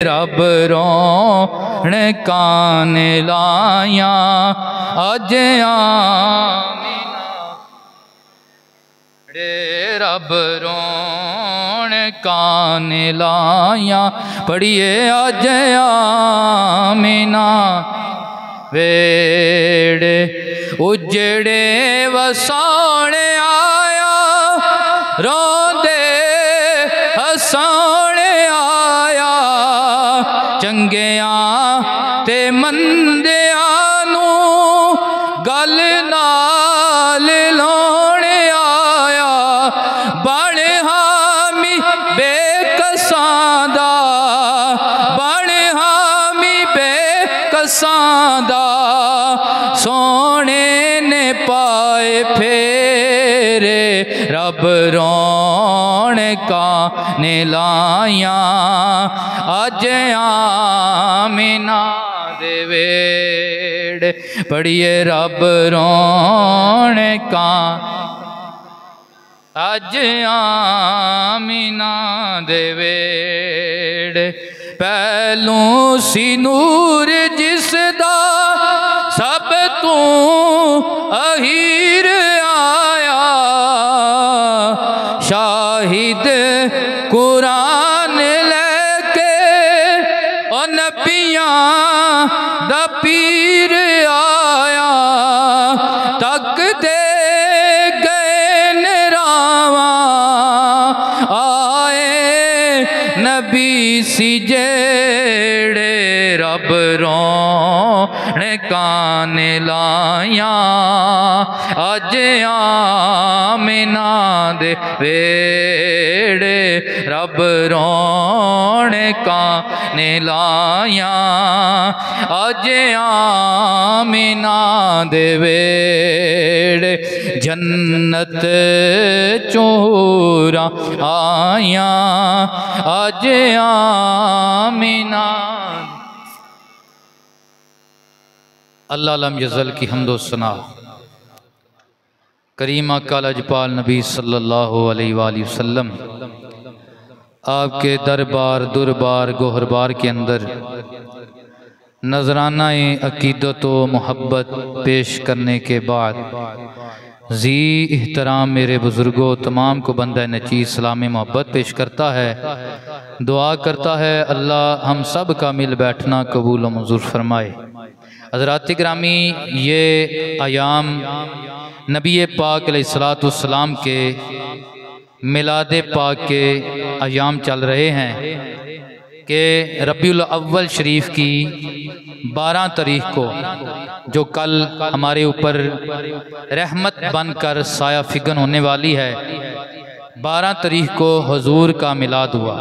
रब रोण कान लाया अज आमीना रे रब रोण कान लाया पढ़िए अज आमीना वेड़े उजड़े वसाने आया रोंदे हसाने आया चंगिया ते मंदियां नू गल नाल लाने आया बण हामी बेकसां दा बण हामी बेकसां दा सोने ने पाए फेरे रब रोण कान लाया अज आमीना दे वेड़े पढ़िए रब रोण कान अज आमीना दे वेड़े पहलू सी नूर जिसदा सब तू अहीर आया शाहिद कुरान लेके ओ नबियां दा पीर आया तक दे गए नरावा आए नबी सी जेड़े रब रोण कान लाया अज आमीना दे वेड़े रब रोण कान लाया अज आमीना दे वेड़े जन्नत चोरा आया अज आमीना। अल्लाह लम यज़ल की हम्दो सना करीम आका लजपाल नबी सल्लल्लाहु अलैहि वसल्लम आपके दरबार दुरबार गोहरबार के अंदर नजराना अकीदत व मोहब्बत पेश करने के बाद जी एहतराम मेरे बुज़ुर्गों तमाम को बंदा नचीज़ सलाम मोहब्बत पेश करता है। दुआ करता है अल्लाह हम सब का मिल बैठना कबूल व मंजूर फरमाए। हज़रात ग्रामी ये अयाम नबी पाक अलैहिस्सलाम के मिलाद पाक के अयाम चल रहे हैं कि रबीउल अव्वल शरीफ की 12 तारीख को जो कल हमारे ऊपर रहमत बनकर साया फिगन होने वाली है 12 तारीख को हुजूर का मिलाद हुआ।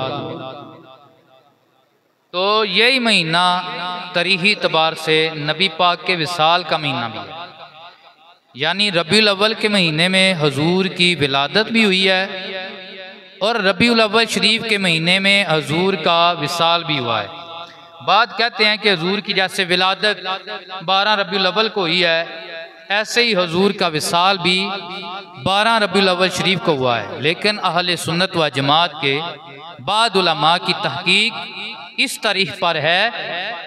तो यही महीना तारीखी एतबार से नबी पाक के विसाल का महीना भी है, यानी रबीउल अव्वल के महीने में हुजूर की विलादत भी हुई है और रबीउल अव्वल शरीफ के महीने में हुजूर का विसाल भी हुआ है। बात कहते हैं कि हुजूर की जैसे विलादत 12 रबीउल अव्वल को हुई है, ऐसे ही हुजूर का विसाल भी 12 रबीउल अव्वल शरीफ को हुआ है। लेकिन अहले सुन्नत व जमात के बाद उलमा की तहकीक इस तारीख पर है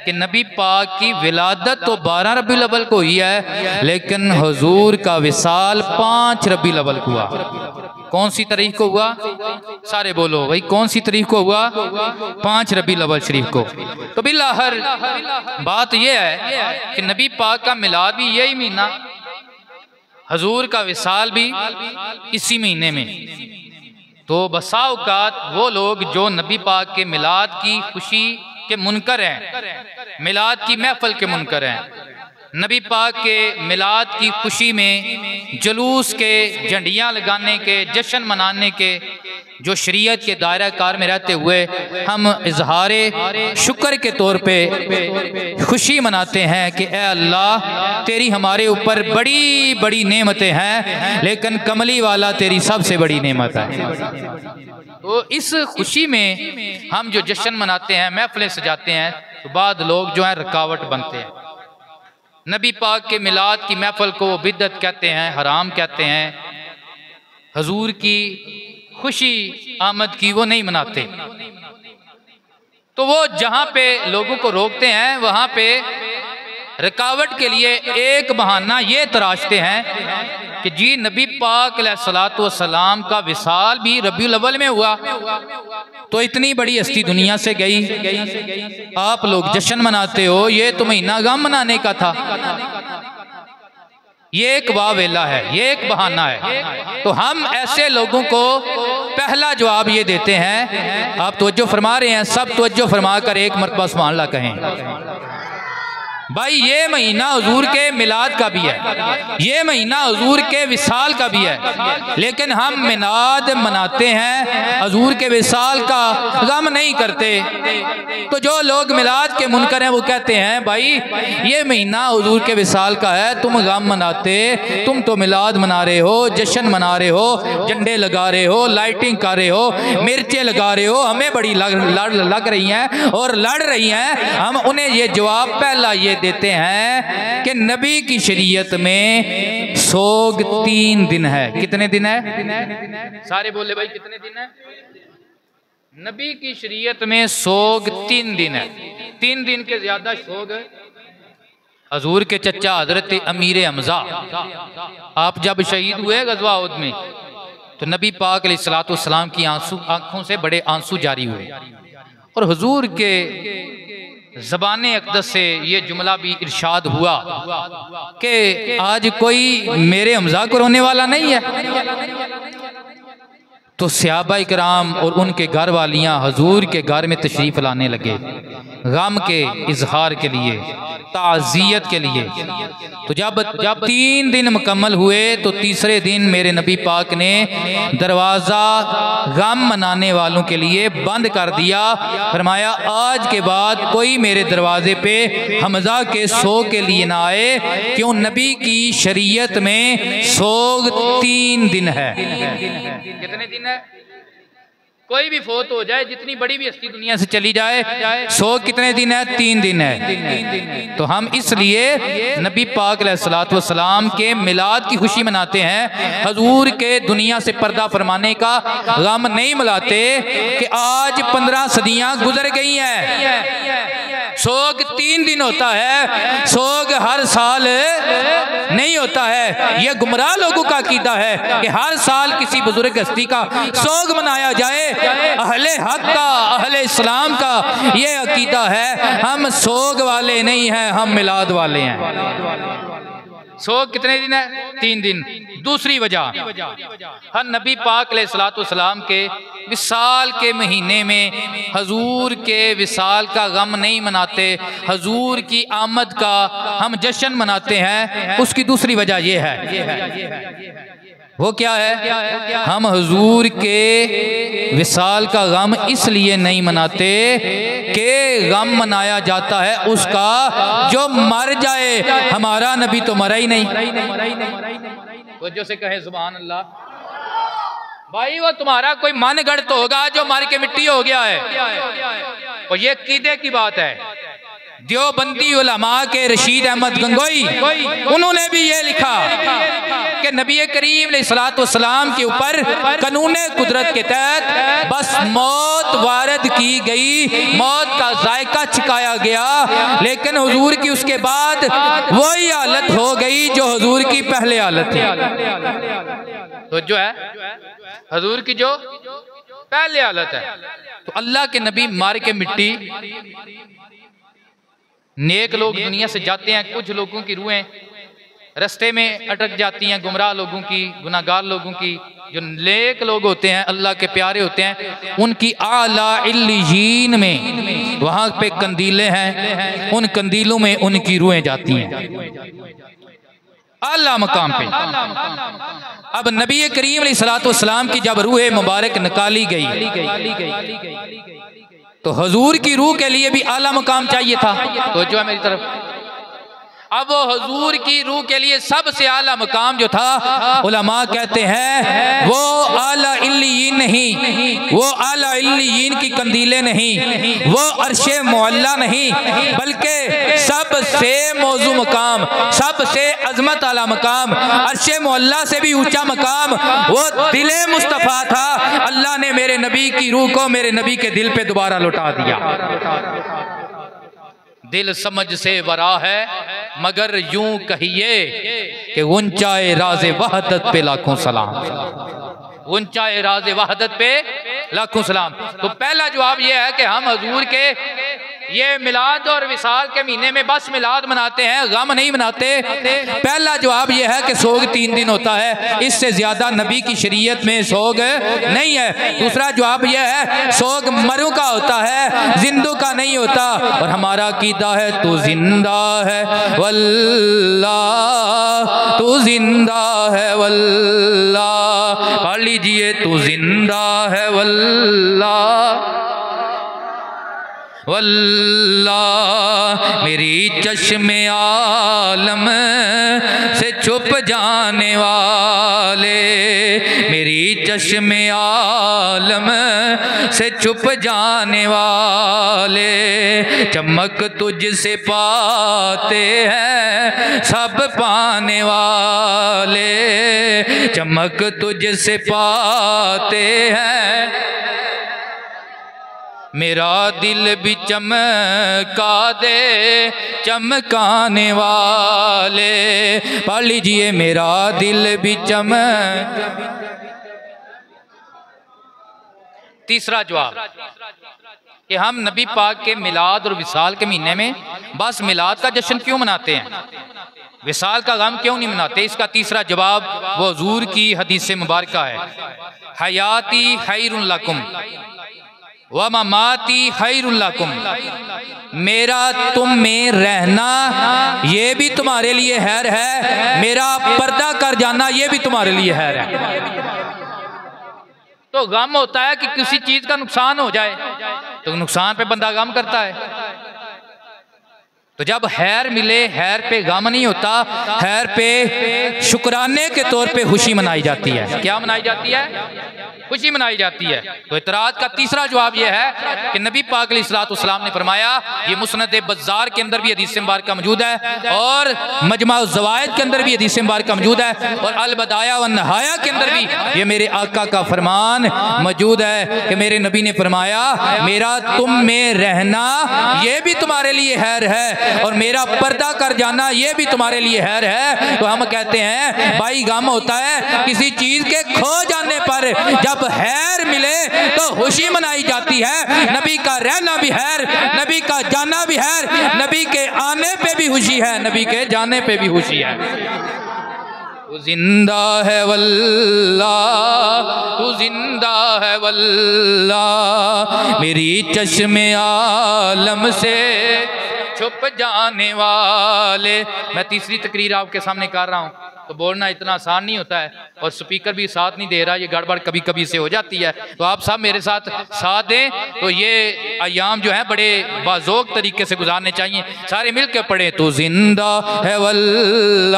कि नबी पाक की विलादत तो 12 रबीउल अव्वल को हुई है, लेकिन हुजूर का विसाल 5 रबीउल अव्वल को हुआ। कौन सी तारीख को हुआ? सारे बोलो भाई, कौन सी तारीख को हुआ? 5 रबीउल अव्वल शरीफ को। तो बिल्लाहर बात यह है कि नबी पाक का मिलाद भी यही महीना, हुजूर का विसाल भी इसी महीने में। तो बसा औकात वो लोग जो नबी पाक के मिलाद की खुशी के मुनकर हैं, मिलाद की महफिल के मुनकर हैं, नबी पाक के मिलाद की खुशी में जुलूस के, झंडियाँ लगाने के, जश्न मनाने के जो शरीयत के दायरा कार में रहते हुए हम इजहारे शुक्र के तौर पे खुशी मनाते हैं कि ए अल्लाह तेरी हमारे ऊपर बड़ी बड़ी नेमतें हैं, लेकिन कमली वाला तेरी सबसे बड़ी नेमत है। तो इस खुशी में हम जो जश्न मनाते हैं, महफिलें सजाते हैं, तो बाद लोग जो है रुकावट बनते हैं। नबी पाक के मिलाद की महफिल को वो बिदअत कहते हैं, हराम कहते हैं। हुजूर की खुशी आमद की वो नहीं मनाते। तो वो जहाँ पे लोगों को रोकते हैं वहाँ पे रुकावट के लिए एक बहाना ये तराशते हैं कि जी नबी पाक अलैहिस्सलातु वस्सलाम का विसाल भी रबीउल अव्वल में हुआ, तो इतनी बड़ी हस्ती दुनिया से गई, आप लोग जश्न मनाते हो, ये तो महीना गम मनाने का था। ये एक वावेला है, ये एक बहाना है। तो हम ऐसे लोगों को पहला जवाब ये देते हैं, आप तवज्जो फरमा रहे हैं, सब तवज्जो फरमा कर एक मरतबा सुभान अल्लाह कहें। भाई ये महीना हुजूर के मिलाद का भी है, ये महीना हुजूर के विसाल का भी है, लेकिन हम मिलाद मनाते हैं, हुजूर के विसाल का गम नहीं करते। तो जो लोग मिलाद के मुनकर हैं वो कहते हैं भाई ये महीना हुजूर के विसाल का है, तुम गम मनाते, तुम तो मिलाद मना रहे हो, जश्न मना रहे हो, झंडे लगा रहे हो, लाइटिंग कर रहे हो, मिर्चें लगा रहे हो, हमें बड़ी लग रही हैं और लड़ रही हैं। हम उन्हें ये जवाब पहला ये देते हैं कि नबी की शरीयत में सोग 3 दिन है। कितने दिन है? सारे बोले भाई कितने दिन है? नबी की शरीयत में सोग 3 दिन है। 3 दिन के ज्यादा सोग हजूर के चचा हजरत अमीर हमजा आप जब शहीद हुए गज़वा उहद में, तो नबी पाक अलैहिस्सलातु वस्सलाम की आंखों से बड़े आंसू जारी हुए और हुजूर के ज़बाने अक़दस से ये जुमला भी इरशाद हुआ कि आज कोई मेरे हमजा को रोने वाला नहीं है। तो सहाबा इकराम और उनके घर वालियाँ हजूर के घर में तशरीफ़ लाने लगे गम के इजहार के लिए, ताज़ियत के लिए। तो जब 3 दिन मुकम्मल हुए तो तीसरे दिन मेरे नबी पाक ने दरवाज़ा गम मनाने वालों के लिए बंद कर दिया। फरमाया आज के बाद कोई मेरे दरवाजे पे हमजा के सोग के लिए ना आए, क्यों नबी की शरीयत में सोग 3 दिन है। कितने दिन है? कोई भी फोत हो जाए, जितनी बड़ी भी हस्ती दुनिया से चली जाए, सोग कितने दिन है? 3 दिन है। तो हम इसलिए नबी पाक अलैहिस्सलातु वस्सलाम के मिलाद की खुशी मनाते हैं, हजूर के दुनिया से पर्दा फरमाने का गम नहीं मनाते कि आज 15 सदियां गुजर गई हैं। सोग 3 दिन होता है, सोग हर साल नहीं होता है। यह गुमराह लोगों का अकीदा है कि हर साल किसी बुजुर्ग हस्ती का सोग मनाया जाए। अहले हक का, अहले इस्लाम का ये अकीदा है। हम सोग वाले नहीं हैं, हम मिलाद वाले हैं। सोग कितने दिन है? 3 दिन। दूसरी वजह, हर नबी पाक अलैहिस्सलातु वस्सलाम के विसाल के महीने में हजूर के विसाल का गम नहीं मनाते, हजूर की आमद का हम जश्न मनाते हैं। उसकी दूसरी वजह यह है, वो क्या है? हम हजूर के विसाल का गम इसलिए नहीं मनाते कि गम मनाया जाता है उसका जो मर जाए, हमारा नबी तो मरा ही नहीं। वजह से कहे सुभान अल्लाह। भाई वो तुम्हारा कोई मन गढ़ तो होगा जो मर के मिट्टी हो गया है, और ये कीदे की बात है। देवबंदी उलमा के रशीद अहमद गंगोई, उन्होंने भी ये लिखा कि नबी करीम अलैहिस्सलातु वस्सलाम के ऊपर कानूने कुदरत के तहत बस मौत वारद की गई, मौत का जायका छिकाया गया, लेकिन हुजूर की उसके बाद वही हालत हो गई जो हुजूर की पहले हालत थी। तो जो है हुजूर की जो पहले हालत है, तो अल्लाह के नबी मार के मिट्टी। नेक लोग दुनिया से जाते हैं, कुछ लोगों की रूहें रास्ते में अटक जाती हैं, गुमराह लोगों की, गुनाहगार लोगों की। जो नेक लोग होते हैं, अल्लाह के प्यारे होते हैं, उनकी आला इल्लियीन में वहां पे कंदीलें हैं, उन कंदीलों में उनकी रूहें जाती हैं आला मकाम पे। अब नबी करीम अलैहिस्सलातु वस्सलाम की जब रूह मुबारक निकाली गई तो हुजूर की रूह के लिए भी आला मकाम चाहिए था। तो जो है मेरी तरफ, अब वो हुजूर की रूह के लिए सबसे आला मकाम जो था, उलमा कहते हैं वो आला इल्लियीन नहीं, वो आला इल्लियीन की कंदीलें नहीं, वो अर्शे मुअल्ला नहीं, बल्कि सबसे मौजू मकाम, सबसे अजमत आला मकाम, अर्शे मुअल्ला से भी ऊंचा मकाम, वो दिले मुस्तफ़ा था। अल्लाह ने मेरे नबी की रूह को मेरे नबी के दिल पे दोबारा लौटा दिया। दिल समझ से वरा है मगर यूं कहिए कि ऊंचाए राज़े वहदत पे लाखों सलाम, ऊंचाए राज़े वहदत पे लाखों सलाम। तो पहला जवाब यह है कि हम हुजूर के ये मिलाद और विसाल के महीने में बस मिलाद मनाते हैं, गम नहीं मनाते। पहला जवाब यह है कि सोग 3 दिन होता है, इससे ज्यादा नबी की शरीयत में सोग नहीं है। दूसरा जवाब यह है सोग मरू का होता है, जिंदू का नहीं होता। और हमारा अकीदा है तू जिंदा है वल्लाह, तू जिंदा है वल्लाह। पढ़ लीजिए तू जिंदा है वल्लाह वल्लाह। मेरी चश्मे आलम से छुप जाने वाले, मेरी चश्मे आलम से छुप जाने वाले, चमक तुझसे पाते हैं सब पाने वाले, चमक तुझसे पाते हैं। मेरा दिल भी चमका दे चमकाने वाले। पढ़ लीजिए मेरा दिल भी तीसरा जवाब कि हम नबी पाक के मिलाद और विसाल के महीने में बस मिलाद का जश्न क्यों मनाते हैं, विसाल का गम क्यों नहीं मनाते? इसका तीसरा जवाब वो हुजूर की हदीस मुबारक है, हयाती खैरुन लकुम व ममाती खैरुन लकुम। मेरा तुम में रहना ये भी तुम्हारे लिए खैर है, मेरा पर्दा कर जाना ये भी तुम्हारे लिए खैर है। तो गम होता है कि किसी चीज का नुकसान हो जाए, तो नुकसान पे बंदा गम करता है। तो जब खैर मिले, खैर पे गम नहीं होता, खैर पे शुक्राने के तौर पे खुशी मनाई जाती है। क्या मनाई जाती है? खुशी मनाई जाती है। तो इतराज का तीसरा जवाब यह है कि नबी पाक अलैहिस्सलाम ने फरमाया, ये मुस्नद बज़ार के अंदर भी हदीस मुबारक मौजूद है और मजमा ज़वाइद के अंदर भी हदीस मुबारक मौजूद है और अल बदाया व नहाया के अंदर भी ये मेरे आका का फरमान मौजूद है कि मेरे नबी ने फरमाया, मेरा तुम में रहना ये भी तुम्हारे लिए खैर है और मेरा पर्दा कर जाना ये भी तुम्हारे लिए खैर है। तो हम कहते हैं भाई गम होता है किसी चीज के खो जाने पर, जब खैर मिले तो खुशी मनाई जाती है। नबी का रहना भी खैर, नबी का जाना भी खैर, नबी के आने पे भी खुशी है, नबी के जाने पे भी खुशी है। तू जिंदा है वल्लाह, तू जिंदा है वल्लाह, मेरी चश्मे आलम से छुप जाने वाले। मैं तीसरी तकरीर आपके सामने कर रहा हूँ, तो बोलना इतना आसान नहीं होता है और स्पीकर भी साथ नहीं दे रहा, ये गड़बड़ कभी कभी से हो जाती है। तो आप सब मेरे साथ दें तो ये अयाम जो है बड़े बाज़ौक़ तरीके से गुजारने चाहिए। सारे मिल के पढ़े, तो जिंदा है वल्लाह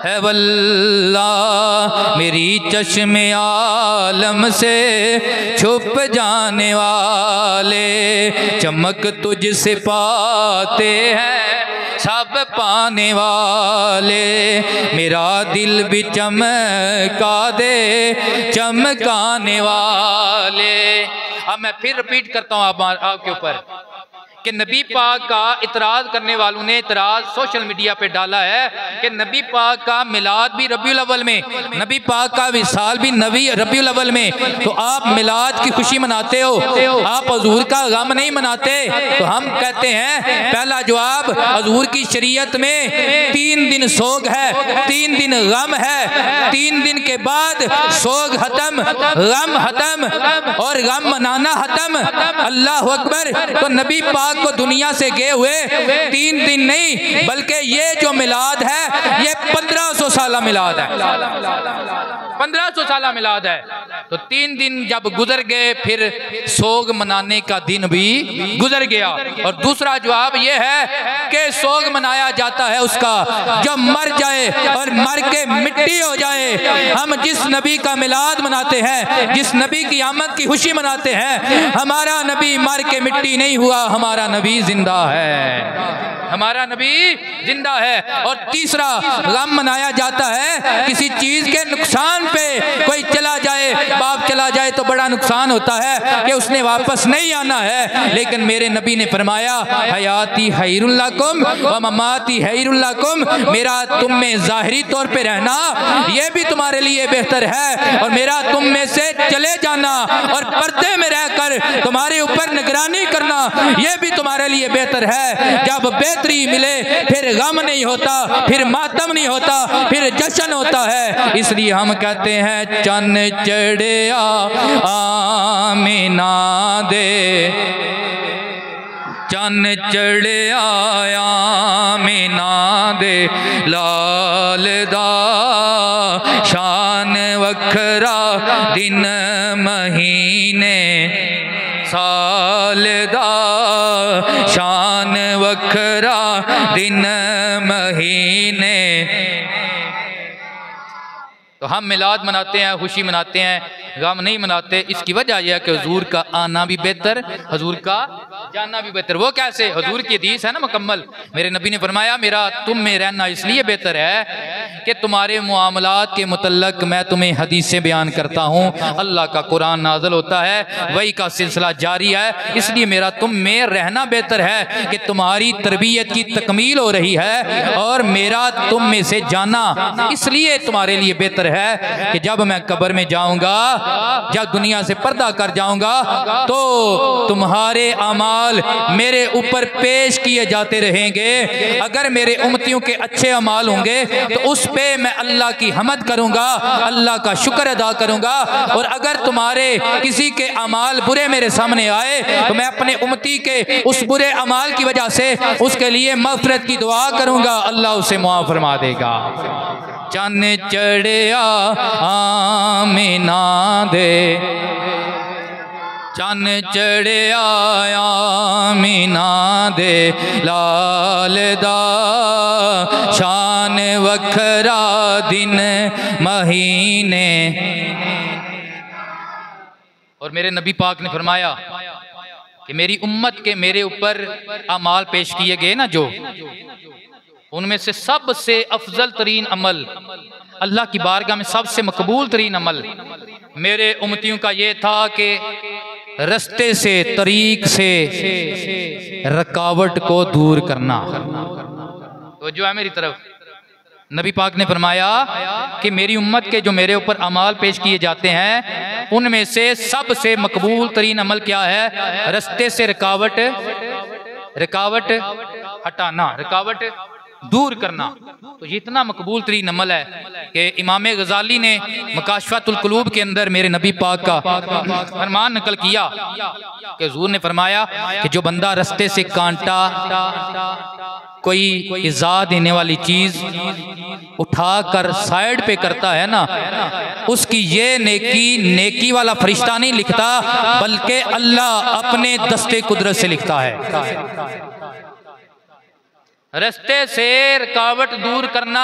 है वल्लाह, मेरी चश्मे आलम से छुप जाने वाले, चमक तुझसे पाते हैं सब पाने वाले, मेरा दिल भी चमका दे चमकाने वाले। अब मैं फिर रिपीट करता हूँ आपके ऊपर कि नबी पाक का इतराज करने वालों ने इतराज सोशल मीडिया पे डाला है कि नबी पाक का मिलाद भी रबीउल अव्वल में, नबी पाक का विसाल भी रबीउल अव्वल में, तो आप मिलाद की खुशी मनाते हो, आप हुजूर का गम नहीं मनाते। तो हम कहते हैं पहला जवाब, हुजूर की शरीयत में 3 दिन सोग है, 3 दिन गम है, 3 दिन के बाद सोग खत्म, गम खत्म और गम मनाना खत्म। अल्लाह अकबर। तो नबी पाक पाक को दुनिया से गए हुए 3 दिन नहीं, बल्कि ये जो मिलाद है ये 1500 साल मिलाद है, 1500 साल मिलाद है। तो 3 दिन जब गुजर गए फिर सोग मनाने का दिन भी गुजर गया। और दूसरा जवाब यह है कि सोग मनाया जाता है उसका जो मर जाए और मर के मिट्टी हो जाए। हम जिस नबी का मिलाद मनाते हैं, जिस नबी की आमद की खुशी मनाते हैं, हमारा नबी मर के मिट्टी नहीं हुआ, हमारा नबी जिंदा है, हमारा नबी जिंदा है। और तीसरा गम मनाया जाता है किसी चीज के नुकसान पे, कोई चला जाए, बाप चला जाए तो बड़ा नुकसान होता है कि उसने वापस नहीं आना है, लेकिन मेरे नबी ने फरमाया हयाती खैरुल्लकुम व ममाती खैरुल्लकुम, मेरा तुम में जाहिरी तौर पे रहना ये भी तुम्हारे लिए बेहतर है, और मेरा तुम में से चले जाना और पर्दे में रहकर तुम्हारे ऊपर निगरानी करना ये भी तुम्हारे लिए बेहतर है। जब बेहतरी मिले फिर गम नहीं होता, फिर मातम नहीं होता, फिर जश्न होता है। इसलिए हम कहते हैं चन चढ़िया आमीना दे, चन चढ़िया आमीना दे, लाल दा शान वखरा, दिन महीने साल दा शान वखरा, दिन महीने। तो हम मिलाद मनाते हैं, खुशी मनाते हैं, गम नहीं मनाते। इसकी वजह यह है कि हुजूर का आना भी बेहतर, हुजूर का जाना भी बेहतर। वो कैसे? हुजूर की हदीस है ना मुकम्मल, मेरे नबी ने फरमाया मेरा तुम में रहना इसलिए बेहतर है कि तुम्हारे मुआमलात के मुतल्लक मैं तुम्हें हदीसें बयान करता हूँ, अल्लाह का कुरान नाज़िल होता है, वही का सिलसिला जारी है, इसलिए मेरा तुम में रहना बेहतर है कि तुम्हारी तरबियत की तकमील हो रही है, और मेरा तुम में से जाना इसलिए तुम्हारे लिए बेहतर है कि जब मैं कब्र में जाऊंगा, जब दुनिया से पर्दा कर जाऊंगा, तो तुम्हारे अमाल मेरे ऊपर पेश किए जाते रहेंगे। अगर मेरे उम्मतियों के अच्छे अमाल होंगे तो उस पे मैं अल्लाह की हमद करूंगा, अल्लाह का शुक्र अदा करूंगा, और अगर तुम्हारे किसी के अमाल बुरे मेरे सामने आए तो मैं अपने उम्मती के उस बुरे अमाल की वजह से उसके लिए मग़फ़िरत की दुआ करूंगा, अल्लाह उसे मुआफ़ फरमा देगा। चन चढ़िया आमीना दे, चन चढ़िया आमीना दे, लाल दा शान वखरा, दिन महीने। और मेरे नबी पाक ने फरमाया कि मेरी उम्मत के मेरे ऊपर अमाल पेश किए गए ना, जो उनमें से सबसे अफजल तरीन अमल, अल्लाह की बारगाह में सबसे मकबूल तरीन अमल मेरे उम्मतियों का ये था कि रस्ते से, तरीक से रुकावट को दूर करना। तो जो है मेरी तरफ, नबी पाक ने फरमाया कि मेरी उम्मत के जो मेरे ऊपर अमाल पेश किए जाते हैं उनमें से सबसे मकबूल तरीन अमल क्या है? रस्ते से रुकावट हटाना, रुकावट दूर करना। तो ये इतना मकबूल तरीन अमल है कि इमाम गजाली ने मुकाशफतुल कुलूब के अंदर मेरे नबी पाक का फरमान नकल किया कि हुजूर ने फरमाया कि जो बंदा रस्ते से कांटा, कोई इज़ा देने वाली चीज उठाकर साइड पे करता है ना, उसकी ये नेकी वाला फरिश्ता नहीं लिखता, बल्कि अल्लाह अपने दस्ते कुदरत से लिखता है। रस्ते से रुकावट दूर करना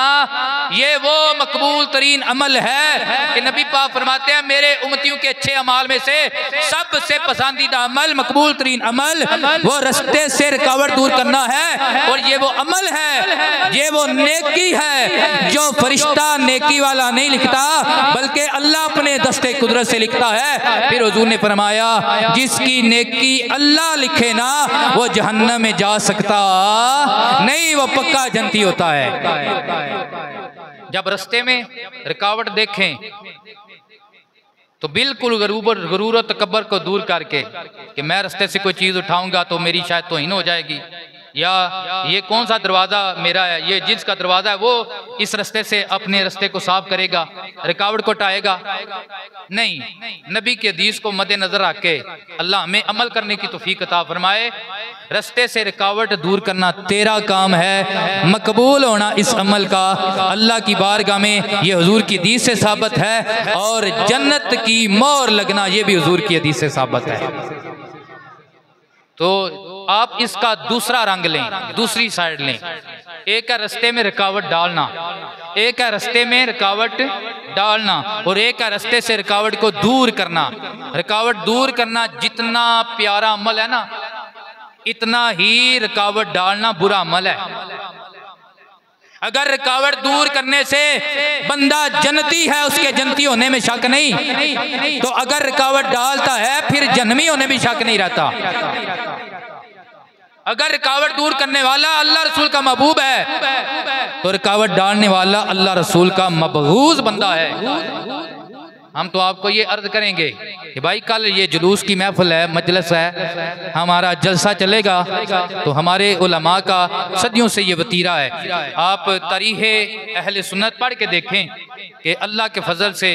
ये वो मकबूल तरीन अमल है कि नबी पाक फरमाते हैं मेरे उम्मतियों के अच्छे अमाल में से सबसे पसंदीदा अमल, मकबूल तरीन अमल वो रस्ते से रुकावट दूर करना है। और ये वो अमल है, ये वो नेकी है जो फरिश्ता नेकी वाला नहीं लिखता, बल्कि अल्लाह अपने दस्ते कुदरत से लिखता है। फिर हुजूर ने फरमाया जिसकी नेकी अल्लाह लिखे ना वो जहन्नम में जा सकता नहीं, वो पक्का जन्नती होता है। जब रास्ते में रुकावट देखें तो बिल्कुल गरूर और तकब्बर को दूर करके कि मैं रास्ते से कोई चीज उठाऊंगा तो मेरी शायद तौहीन हो जाएगी, या ये कौन सा दरवाज़ा मेरा है, ये जिसका दरवाज़ा है वो इस रास्ते से अपने रास्ते को साफ करेगा, रुकावट को हटाएगा। नहीं, नबी के हदीस को मद्देनजर रख के अल्लाह हमें अमल करने की तौफीक अता फरमाए। रास्ते से रुकावट दूर करना तेरा काम है, मकबूल होना इस अमल का अल्लाह की बारगाह में ये हुजूर की हदीस से साबित है, और जन्नत की मोहर लगना ये भी हुजूर की हदीस से साबित है। तो आप इसका दूसरा रंग लें, दूसरी साइड लें। एक है रास्ते में रुकावट डालना, एक है रास्ते में रुकावट डालना, और एक है रास्ते से रुकावट को दूर करना। रुकावट दूर करना जितना प्यारा अमल है ना, इतना ही रुकावट डालना बुरा अमल है। अगर रुकावट दूर करने से बंदा जन्नती है, उसके जन्नती होने में शक नहीं, तो अगर रुकावट डालता है फिर जन्नती होने में शक नहीं रहता। अगर रुकावट दूर करने वाला अल्लाह रसूल का महबूब है, तो रुकावट डालने वाला अल्लाह रसूल का मबगूज बंदा है। हम तो आपको ये अर्ज करेंगे कि भाई कल ये जुलूस की महफिल है, मजलिस है, हमारा जलसा चलेगा, तो हमारे उलमा का सदियों से ये वतीरा है। आप तारीख़ अहले सुन्नत पढ़ के देखें कि अल्लाह के फजल से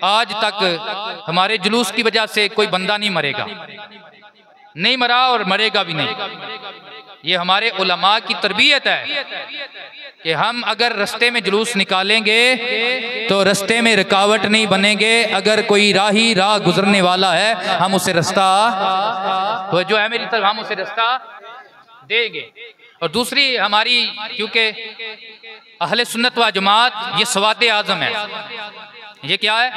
आज तक हमारे जुलूस की वजह से कोई बंदा नहीं मरेगा, नहीं मरा और मरेगा भी नहीं। ये हमारे उलमा की तरबियत है कि हम अगर रास्ते में जुलूस निकालेंगे तो रास्ते में रुकावट नहीं बनेंगे। अगर कोई राही राह गुजरने वाला है, हम उसे रास्ता, तो जो है मेरी तरफ, हम उसे रास्ता देंगे। और दूसरी हमारी, क्योंकि अहले सुन्नत व जमात ये सवाद आज़म है। ये क्या है?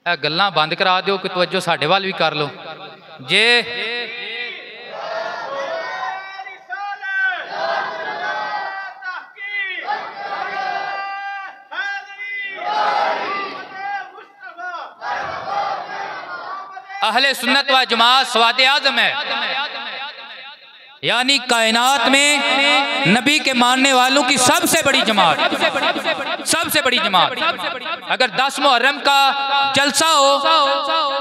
गल्लां बंद करा दो कि तवज्जो साडे वाल भी कर लो। जे अहले सुन्नत व जमात सवाद आज़म है, यानी कायनात में नबी के मानने वालों की सबसे बड़ी जमात, सबसे बड़ी जमात। अगर 10 मुहर्रम का जलसा हो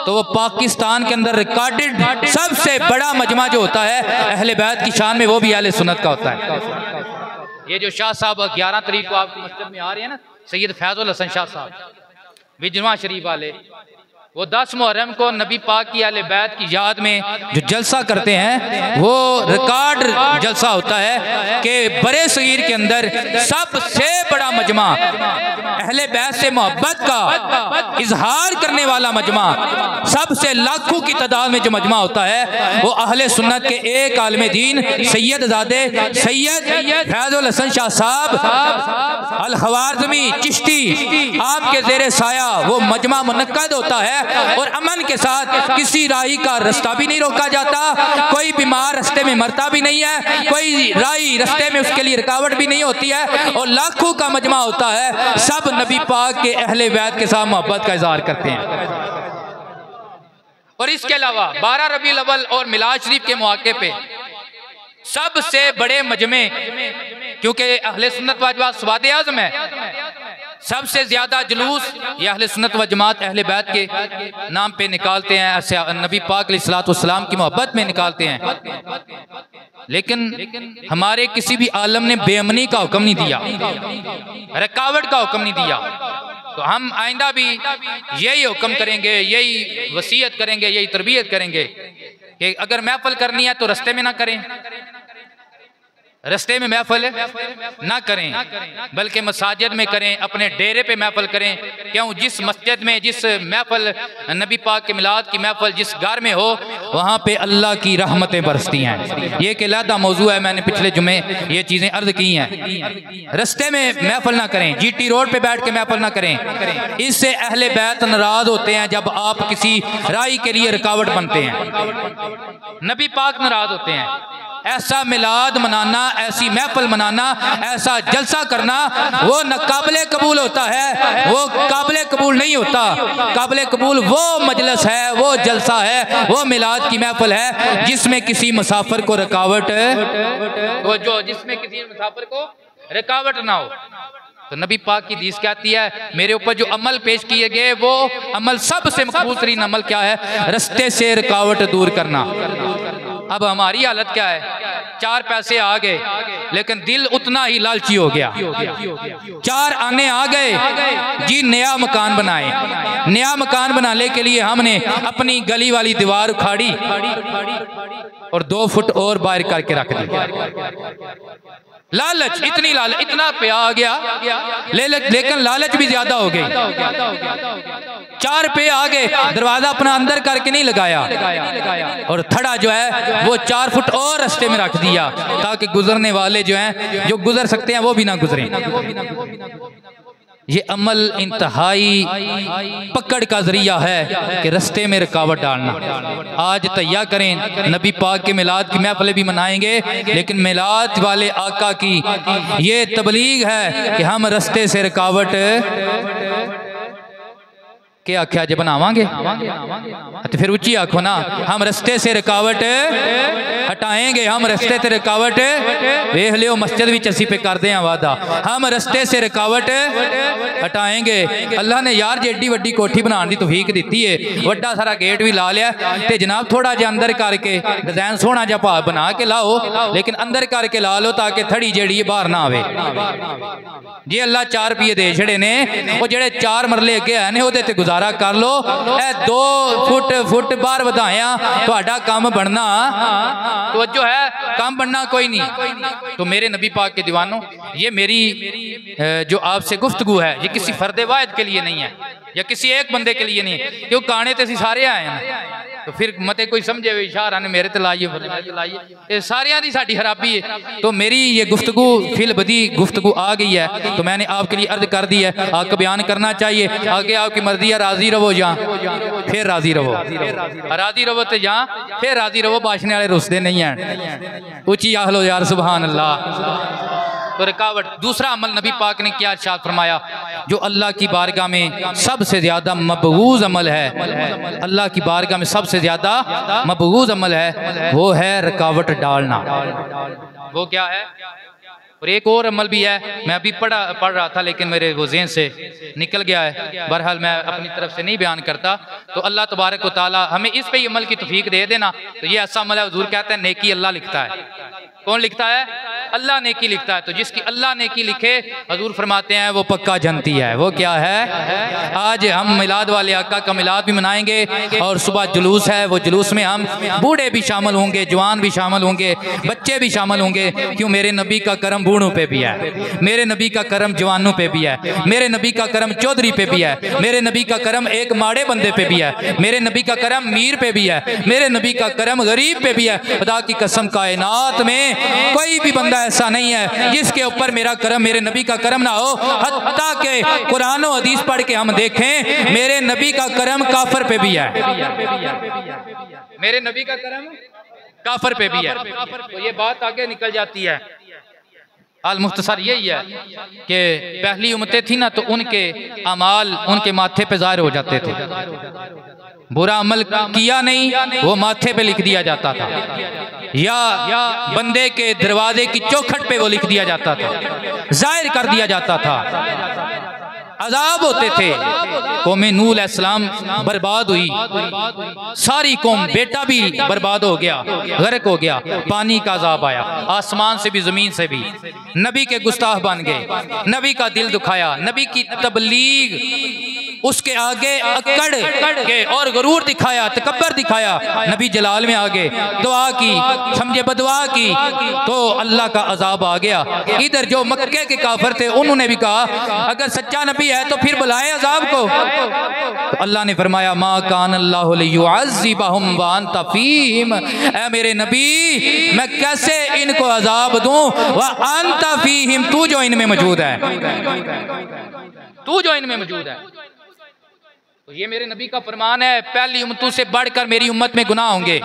तो वो पाकिस्तान के अंदर रिकॉर्डेड सबसे बड़ा मजमा जो होता है अहले बैत की शान में, वो भी अहले सुन्नत का होता है। ये जो शाह साहब 11 तारीख को आपकी मस्जिद में आ रहे हैं ना, सैयद फैजुल हसन शाह साहब बिजवा शरीफ वाले, वो 10 मुहर्रम को नबी पाक की अहले बैत की याद में जो जलसा करते हैं, वो रिकॉर्ड जलसा होता है कि बड़े सगीर के अंदर सबसे बड़ा मजमा, अहले बैत से मोहब्बत का इजहार करने वाला मजमा, सबसे लाखों की तादाद में जो मजमा होता है, वो अहले सुन्नत के एक आलिम दीन सैयद ज़ादे सैयद फैजुल हसन शाह साहब अल खवारज़मी चिश्ती, आपके ज़ेरे साया वो मजमा मुनक्कद होता है। और अमन के साथ किसी राही का रास्ता भी नहीं रोका जाता, कोई बीमार रास्ते में मरता भी नहीं है, कोई राही रास्ते में उसके लिए रुकावट भी नहीं होती है, और लाखों का मजमा होता है। सब नबी पाक के अहले बैत के साथ मोहब्बत का इजहार करते हैं। और इसके अलावा 12 रबीउल अव्वल और मिलाद शरीफ के मौके पे सबसे बड़े मजमे, क्योंकि अहले सुन्नत व जमात सवाद आज़म है, सबसे ज्यादा जुलूस ये अहले सुन्नत व जमात अहले बैत के नाम पे निकालते हैं, नबी पाक अलैहिस्सलातु वस्सलाम की मोहब्बत में निकालते हैं। लेकिन हमारे किसी भी आलम ने बेअमनी का हुक्म नहीं दिया, रुकावट का हुक्म नहीं दिया। तो हम आइंदा भी यही हुक्म करेंगे, यही वसीयत करेंगे, यही तरबियत करेंगे कि अगर महफिल करनी है तो रास्ते में ना करें, रास्ते में महफिल ना करें, बल्कि मसाजिद में करें, अपने डेरे पे महफिल करें। क्यों? जिस मस्जिद में, जिस महफिल नबी पाक के मिलाद की महफिल जिस घर में हो, वहाँ पे अल्लाह की रहमतें बरसती हैं। ये एक अलग मौजू है, मैंने पिछले जुमे ये चीज़ें अर्ज की हैं। रास्ते में महफिल ना करें, GT रोड पे बैठ के महफिल ना करें। इससे अहले बैत नाराज होते हैं जब आप किसी राही के लिए रुकावट बनते हैं। नबी पाक नाराज होते हैं। ऐसा मिलाद मनाना, ऐसी महफिल मनाना, ऐसा जलसा करना, वो न काबिल कबूल होता है, वो काबिल कबूल नहीं होता। काबिल कबूल वो मजलिस है, वो जलसा है, वो मिलाद की महफिल है जिसमें किसी मुसाफिर को रुकावट, वो जो जिसमें किसी मुसाफिर को रुकावट ना हो। तो नबी पाक की हदीस कहती है, मेरे ऊपर जो अमल पेश किए गए वो अमल सबसे मकबूल तरीन अमल क्या है? रास्ते से रुकावट दूर करना। अब हमारी हालत क्या है? 4 पैसे आ गए लेकिन दिल उतना ही लालची हो गया। 4 आने आ गए जी, नया मकान बनाए। नया मकान बनाने के लिए हमने अपनी गली वाली दीवार उखाड़ी और 2 फुट और बाहर करके रख दी। लालच, इतनी लालच, इतना पे आ गया लेकिन लालच भी ज्यादा हो गई। 4 पे आ गए, दरवाजा अपना अंदर करके नहीं लगाया और थड़ा जो है वो 4 फुट और रास्ते में रख दिया ताकि गुजरने वाले जो हैं, जो गुजर सकते हैं वो भी ना गुजरें। ये अमल इंतहाई पकड़ का जरिया है कि रास्ते में रुकावट डालना। आज तैयार करें, नबी पाक के मिलाद की महफिल भी मनाएंगे, लेकिन मिलाद वाले आका की ये तबलीग है कि हम रास्ते से रुकावट क्या आख्या जे बनावांगे तो फिर ऊंची आखो ना, हम रास्ते से रुकावट हटाएंगे। हम रास्ते से रुकावट वेख लियो, मस्जिद भी असी पे करते हैं वादा, हम रास्ते से रुकावट हटाएंगे। अल्लाह ने यार जी एडी वड्डी कोठी बनाने की तौफीक दी है, वड्डा सारा गेट भी ला लिया ते जनाब थोड़ा जिहा अंदर करके डिजाइन सोहना जिहा भाव बना के लाओ, लेकिन अंदर करके ला लो ताकि थड़ी जेड़ी बाहर ना आवे। जे अल्लाह 4 रुपये दे छड़े ने, वो जेड़े 4 मरले अगे है ने ओदे ते गुजारा कर लो। ए 2 फुट बाहर वधाया तुहाडा काम बनना, तो जो है काम बनना कोई नहीं। तो मेरे नबी पाक के दीवानों, ये मेरी जो आपसे गुफ्तगू है ये किसी फर्द वाहिद के लिए नहीं है या किसी एक बंदे के लिए नहीं है, क्यों गाने तो असी सारे आए हैं। तो फिर मते कोई समझे इशारा ने मेरे ते लाइए ये सारियां दी साडी खराबी है। तो मेरी ये गुफ्तगू फिल बदी गुफ्तगू आ गई है, तो मैंने आपके लिए अर्ज कर दी है, आपको बयान करना चाहिए। आगे आपकी मर्जी है, राजी रहो या फिर राजी रहो, राजी रहो तो या फिर राजी रहो। बाशने वाले रुसदे नहीं हैं, ऊंची आखलो यार सुभान अल्लाह। तो रुकावट, दूसरा अमल नबी पाक ने क्या इरशाद फरमाया, जो अल्लाह की बारगाह में सबसे ज्यादा मबगूज अमल है, अल्लाह की बारगाह में सबसे ज्यादा मबगूज अमल है, वो है रुकावट डालना। वो क्या है? और एक और अमल भी है, मैं अभी पढ़ रहा था लेकिन मेरे वो ज़हन से निकल गया है, बहरहाल मैं अपनी तरफ से नहीं बयान करता। तो अल्लाह तबारक व तआला हमें इस पे अमल की तौफीक दे देना। तो ये ऐसा अमल है, हुजूर कहते हैं नेकी अल्लाह लिखता है। कौन लिखता है? अल्लाह नेकी लिखता है। तो जिसकी अल्लाह नेकी लिखे, हुजूर फरमाते हैं वो पक्का जनती है। वो क्या है? आज हम मिलाद वाले आका का मिलाद भी मनाएंगे और सुबह जुलूस है, वो जुलूस में हम बूढ़े भी शामिल होंगे, जवान भी शामिल होंगे, बच्चे भी शामिल होंगे। क्यों? मेरे नबी का करम बूढ़ों पे भी है, मेरे नबी का करम जवानों पे भी है, मेरे नबी का करम चौधरी पे भी है, मेरे नबी का करम एक माड़े बंदे पे भी है, मेरे नबी का करम मीर पे भी है, मेरे नबी का करम गरीब पे भी है। खुदा की कसम, कायनात में कोई भी बंदा ऐसा नहीं है जिसके ऊपर मेरा करम, मेरे नबी का करम ना हो। हत्ता के कुरान और हदीस पढ़ के हम देखें, मेरे नबी का करम काफर पे भी है, मेरे नबी का करम काफर पे भी है। तो ये बात आगे निकल जाती है। हाल मुख्तसर यही है कि पहली उम्मतें थी ना, तो उनके अमाल उनके माथे पे जाहिर हो जाते थे। बुरा अमल किया नहीं, वो माथे पे लिख दिया जाता था, या बंदे के दरवाजे की चौखट पे वो लिख दिया जाता था, जाहिर कर दिया जाता था। अजाब होते थे। कौम नूह अलैहिस्सलाम बर्बाद हुई, सारी कौम, बेटा भी बर्बाद हो गया, गर्क हो गया, पानी का अजाब आया, आसमान से भी जमीन से भी। नबी के गुस्ताख बन गए, नबी का दिल दुखाया, नबी की तबलीग उसके आगे अकड़ के और गरूर दिखाया, तकब्बर दिखाया, नबी जलाल में आ गए, दुआ की, समझे बदुआ की, तो अल्लाह का अजाब आ गया। इधर जो मक्के के काफिर थे उन्होंने भी कहा अगर सच्चा नबी है तो फिर बुलाए अजाब को। तो अल्लाह ने फरमाया मा कान अल्लाहु लियुअज़्ज़िबहुम व अंत फीहिम, ऐ मेरे नबी मैं कैसे इनको अजाब दूं, व अंत फीहिम, तू जो इनमें मौजूद है, तू जो इनमें मौजूद है। तो ये मेरे नबी का फरमान है, पहली उम्मतों से बढ़कर मेरी उम्मत में गुनाह होंगे।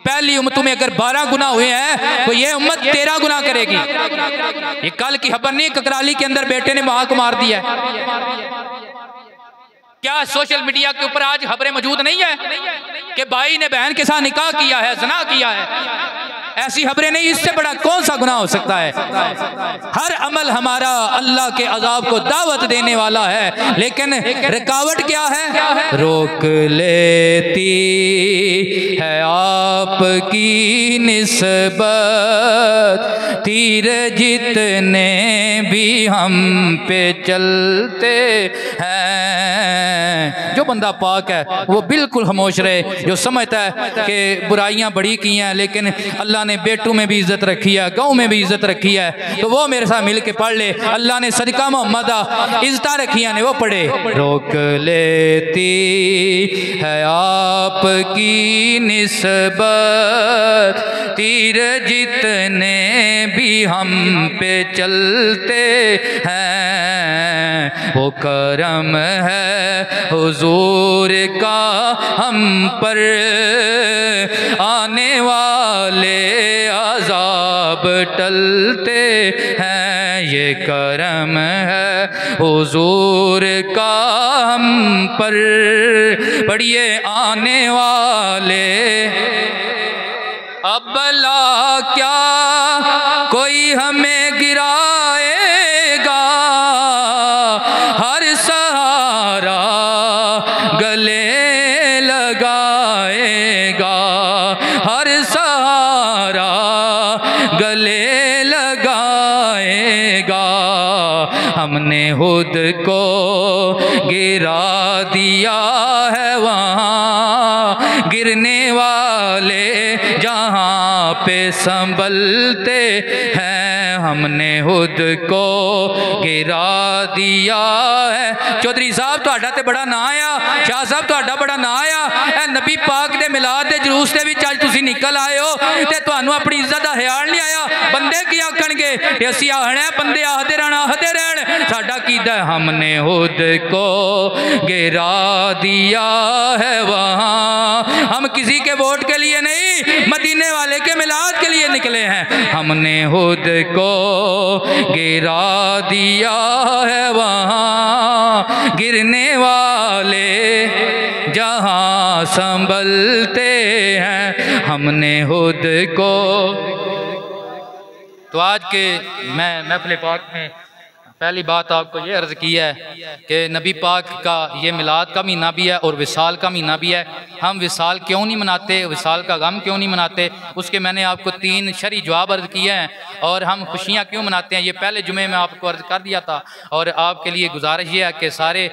पहली उम्मतों में अगर 12 गुनाह हुए हैं तो ये उम्मत 13 गुनाह करेगी। ये कल की खबर नहीं, ककराली के अंदर बेटे ने मां को मार दिया है। क्या सोशल मीडिया के ऊपर आज खबरें मौजूद नहीं है कि भाई ने बहन के साथ निकाह किया है, ज़िना किया है? ऐसी खबरें नहीं, इससे बड़ा कौन सा गुनाह हो सकता है। हर अमल हमारा अल्लाह के अजाब को दावत देने वाला है, लेकिन रुकावट क्या है? रोक लेती है आपकी निस्बत, तीर जितने भी हम पे चलते हैं। जो बंदा पाक है वो बिल्कुल खामोश रहे, जो समझता है कि बुराइयां बड़ी की हैं लेकिन अल्लाह ने बेटों में भी इज्जत रखी है, गाँव में भी इज्जत रखी है, तो वो मेरे साथ मिल के पढ़ ले। अल्लाह ने सदका मोहम्मद इज्जत रखी है, वो पढ़े। रोक लेती है आपकी निस्बत, तीर जितने भी हम पे चलते हैं। वो करम है हुजूर का हम पर, आने वाले अजाब टलते हैं। ये करम है हुजूर का हम पर, पढ़िए आने वाले अब भला क्या कोई हमें गिराएगा, हर सहारा गले लगाएगा, हर सहारा गले लगाएगा। हमने खुद को गिरा दिया है वहाँ, गिरने वाले जहाँ पे संभलते हैं। हमने खुद को गिरा दिया है। चौधरी साहब तुहाडा ते बड़ा ना आया, शाह साहब तुहाडा बड़ा ना आया। ए नबी पाक दे मिलाद दे जुलूस दे विच अज तुसीं निकल आए हो ते तुहानूं अपनी इज्जत दा ख्याल नहीं आया। बंदे की आखणगे ते असीं आखना बंदे आखदे रहण साडा कीदा। हमने खुद को गिरा दिया है वहाँ, हम किसी के वोट के लिए नहीं, मदीने वाले के मिलाद के लिए निकले हैं। हमने खुद को गिरा दिया है वहाँ, गिरने वाले जहाँ संभलते हैं। हमने खुद को। तो आज के मैं महफिल पाक में पहली बात आपको ये अर्ज़ की है कि नबी पाक का ये मिलाद का महीना भी है और विसाल का महीना भी है। हम विसाल क्यों नहीं मनाते, विसाल का गम क्यों नहीं मनाते, उसके मैंने आपको 3 शरई जवाब अर्ज़ किए हैं। और हम खुशियाँ क्यों मनाते हैं, ये पहले जुमे में आपको अर्ज़ कर दिया था। और आपके लिए गुजारिश ये है कि सारे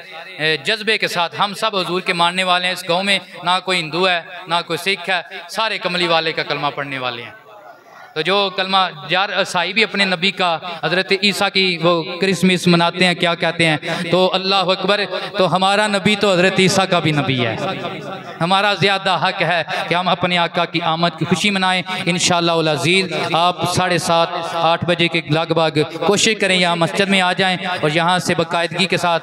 जज्बे के साथ, हम सब हुजूर के मानने वाले हैं। इस गाँव में ना कोई हिंदू है ना कोई सिख है, सारे कमली वाले का कलमा पढ़ने वाले हैं। तो जो कलमा यार ईसाई भी अपने नबी का, हज़रत ईसा की वो क्रिसमस मनाते हैं, क्या कहते हैं, तो अल्लाह अकबर। तो हमारा नबी तो हज़रत ईसा का भी नबी है। हमारा ज़्यादा हक है कि हम अपने आका की आमद की खुशी मनाएं। इंशाअल्लाह अज़ीज़ आप 7:30-8 बजे के लगभग कोशिश करें यहाँ मस्जिद में आ जाएं और यहाँ से बाकायदगी के साथ